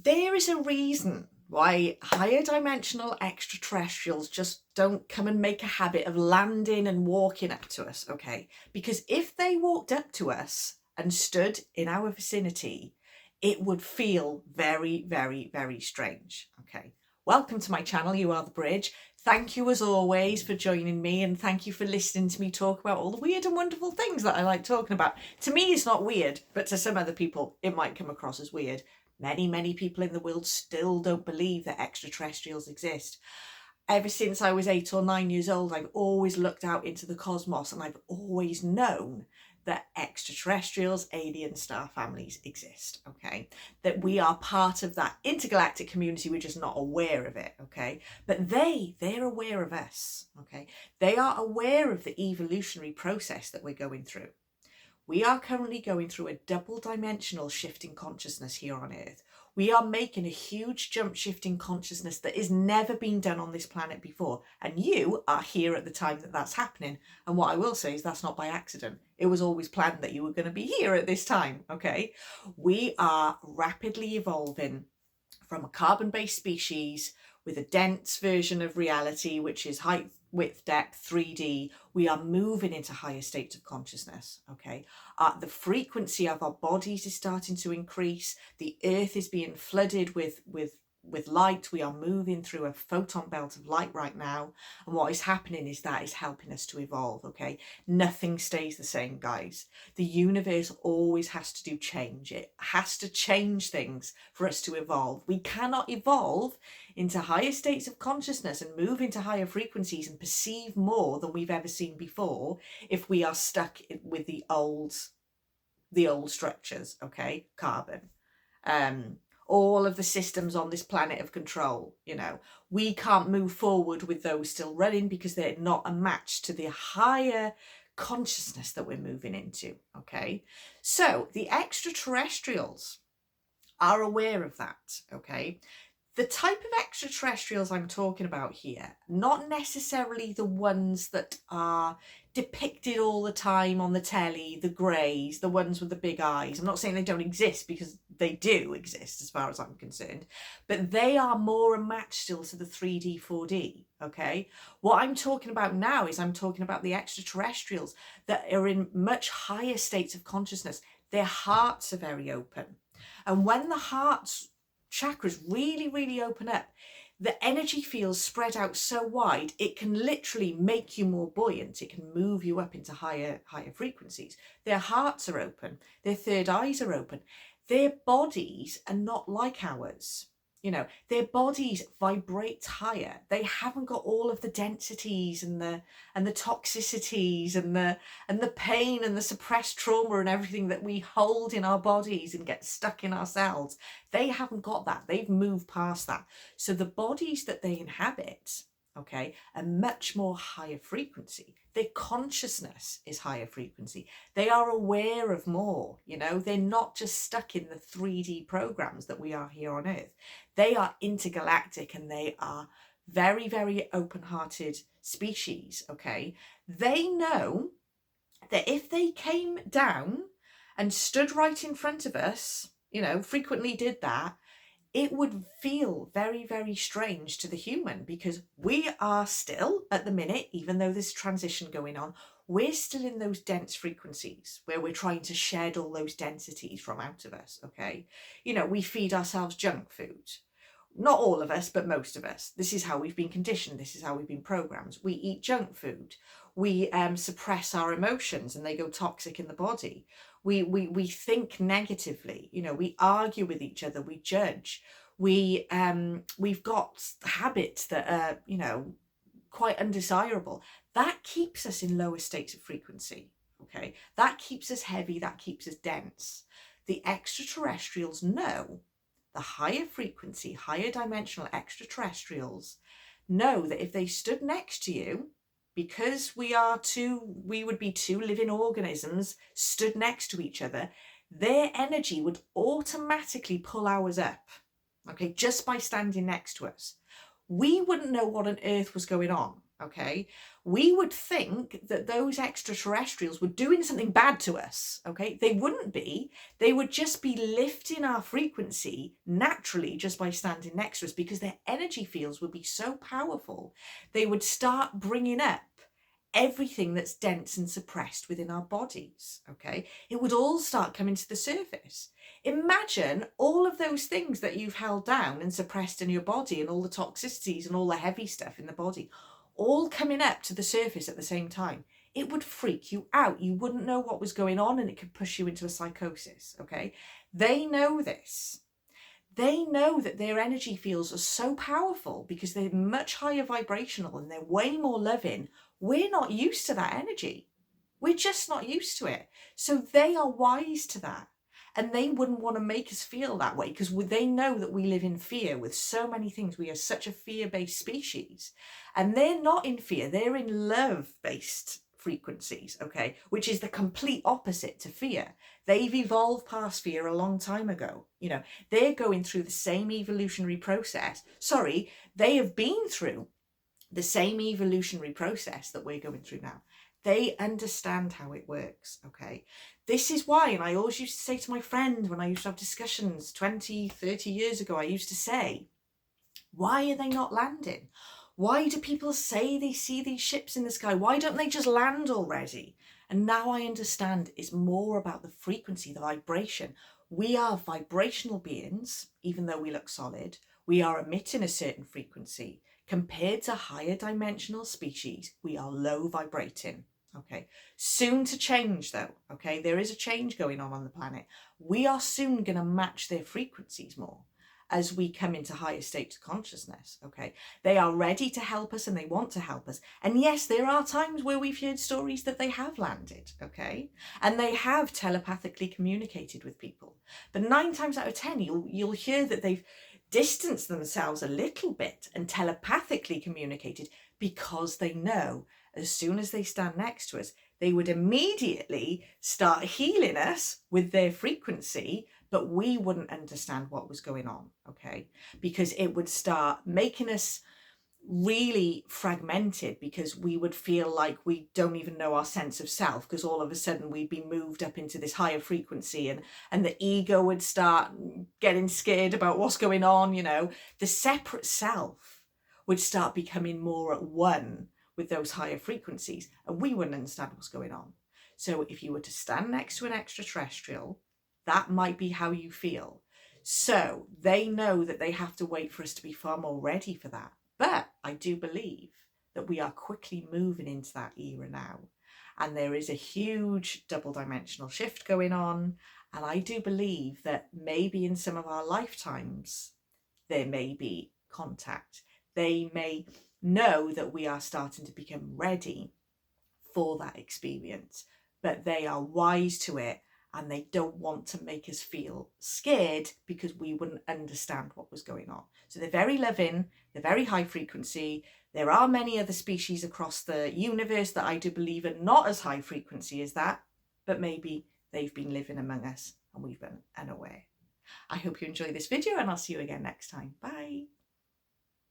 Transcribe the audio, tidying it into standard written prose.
There is a reason why higher dimensional extraterrestrials just don't come and make a habit of landing and walking up to us, okay? Because if they walked up to us and stood in our vicinity, it would feel very, very, very strange, okay? Welcome to my channel, You Are the Bridge. Thank you as always for joining me, and thank you for listening to me talk about all the weird and wonderful things that I like talking about. To me, it's not weird, but to some other people, it might come across as weird. Many people in the world still don't believe that extraterrestrials exist. Ever since I was 8 or 9 years old, I've always looked out into the cosmos and I've always known that extraterrestrials, alien star families exist, okay? That we are part of that intergalactic community, we're just not aware of it, okay? But they're aware of us, okay? They are aware of the evolutionary process that we're going through. We are currently going through a double-dimensional shift in consciousness here on Earth. We are making a huge jump shift in consciousness that has never been done on this planet before. And you are here at the time that that's happening. And what I will say is that's not by accident. It was always planned that you were going to be here at this time, okay? We are rapidly evolving from a carbon-based species with a dense version of reality, which is height, width, depth, 3D. We are moving into higher states of consciousness, okay? The frequency of our bodies is starting to increase. The earth is being flooded with light. We are moving through a photon belt of light right now. And what is happening is that is helping us to evolve, okay? Nothing stays the same, guys. The universe always has to do change. It has to change things for us to evolve. We cannot evolve into higher states of consciousness and move into higher frequencies and perceive more than we've ever seen before if we are stuck with the old structures, okay? Carbon. All of the systems on this planet of control, you know, we can't move forward with those still running because they're not a match to the higher consciousness that we're moving into, okay? So the extraterrestrials are aware of that, okay? The type of extraterrestrials I'm talking about here, not necessarily the ones that are depicted all the time on the telly, the greys, the ones with the big eyes. I'm not saying they don't exist, because they do exist as far as I'm concerned, but they are more a match still to the 3D, 4D, okay? What I'm talking about now is I'm talking about the extraterrestrials that are in much higher states of consciousness. Their hearts are very open. And when the heart's chakras really open up, the energy fields spread out so wide, it can literally make you more buoyant. It can move you up into higher frequencies. Their hearts are open. Their third eyes are open. Their bodies are not like ours. You know, their bodies vibrate higher. They haven't got all of the densities and the toxicities and the pain and the suppressed trauma and everything that we hold in our bodies and get stuck in our cells. They haven't got that. They've moved past that. So the bodies that they inhabit, okay, are much more higher frequency. Their consciousness is higher frequency. They are aware of more, you know, they're not just stuck in the 3D programs that we are here on Earth. They are intergalactic and they are very open-hearted species, okay? They know that if they came down and stood right in front of us, you know, frequently did that, it would feel very strange to the human, because we are still, at the minute, even though there's transition going on, we're still in those dense frequencies where we're trying to shed all those densities from out of us, okay? You know, we feed ourselves junk food. Not all of us, but most of us. This is how we've been conditioned. This is how we've been programmed. We eat junk food. We suppress our emotions and they go toxic in the body. We think negatively. You know, we argue with each other. We judge. We've got habits that are, you know, quite undesirable. That keeps us in lower states of frequency. Okay, that keeps us heavy. That keeps us dense. The extraterrestrials know. The higher frequency, higher dimensional extraterrestrials know that if they stood next to you, because we would be two living organisms stood next to each other, their energy would automatically pull ours up, okay, just by standing next to us. We wouldn't know what on earth was going on, okay, we would think that those extraterrestrials were doing something bad to us, okay? They wouldn't be. They would just be lifting our frequency naturally just by standing next to us, because their energy fields would be so powerful. They would start bringing up everything that's dense and suppressed within our bodies, okay? It would all start coming to the surface. Imagine all of those things that you've held down and suppressed in your body, and all the toxicities and all the heavy stuff in the body, all coming up to the surface at the same time. It would freak you out. You wouldn't know what was going on, and it could push you into a psychosis, okay? They know this. They know that their energy fields are so powerful because they're much higher vibrational and they're way more loving. We're not used to that energy. We're just not used to it. So they are wise to that. And they wouldn't want to make us feel that way, because they know that we live in fear with so many things. We are such a fear-based species. And they're not in fear. They're in love-based frequencies, okay, which is the complete opposite to fear. They've evolved past fear a long time ago. You know, they're going through the same evolutionary process. Sorry, they have been through the same evolutionary process that we're going through now. They understand how it works, okay? This is why, and I always used to say to my friend when I used to have discussions 20, 30 years ago, I used to say, why are they not landing? Why do people say they see these ships in the sky? Why don't they just land already? And now I understand it's more about the frequency, the vibration. We are vibrational beings, even though we look solid. We are emitting a certain frequency. Compared to higher dimensional species, we are low vibrating. Okay, soon to change though. Okay, there is a change going on the planet. We are soon going to match their frequencies more as we come into higher states of consciousness. Okay, they are ready to help us and they want to help us. And yes, there are times where we've heard stories that they have landed, okay, and they have telepathically communicated with people. But 9 times out of 10, you'll hear that they've distanced themselves a little bit and telepathically communicated, because they know as soon as they stand next to us, they would immediately start healing us with their frequency, but we wouldn't understand what was going on, okay? Because it would start making us really fragmented, because we would feel like we don't even know our sense of self, because all of a sudden we'd be moved up into this higher frequency, and the ego would start getting scared about what's going on, you know. The separate self would start becoming more at one with those higher frequencies, and we wouldn't understand what's going on. So if you were to stand next to an extraterrestrial, that might be how you feel. So they know that they have to wait for us to be far more ready for that. But I do believe that we are quickly moving into that era now. And there is a huge double dimensional shift going on. And I do believe that maybe in some of our lifetimes, there may be contact. They may know that we are starting to become ready for that experience, but they are wise to it, and they don't want to make us feel scared because we wouldn't understand what was going on. So they're very loving, they're very high frequency. There are many other species across the universe that I do believe are not as high frequency as that, but maybe they've been living among us and we've been unaware. I hope you enjoy this video, and I'll see you again next time. Bye.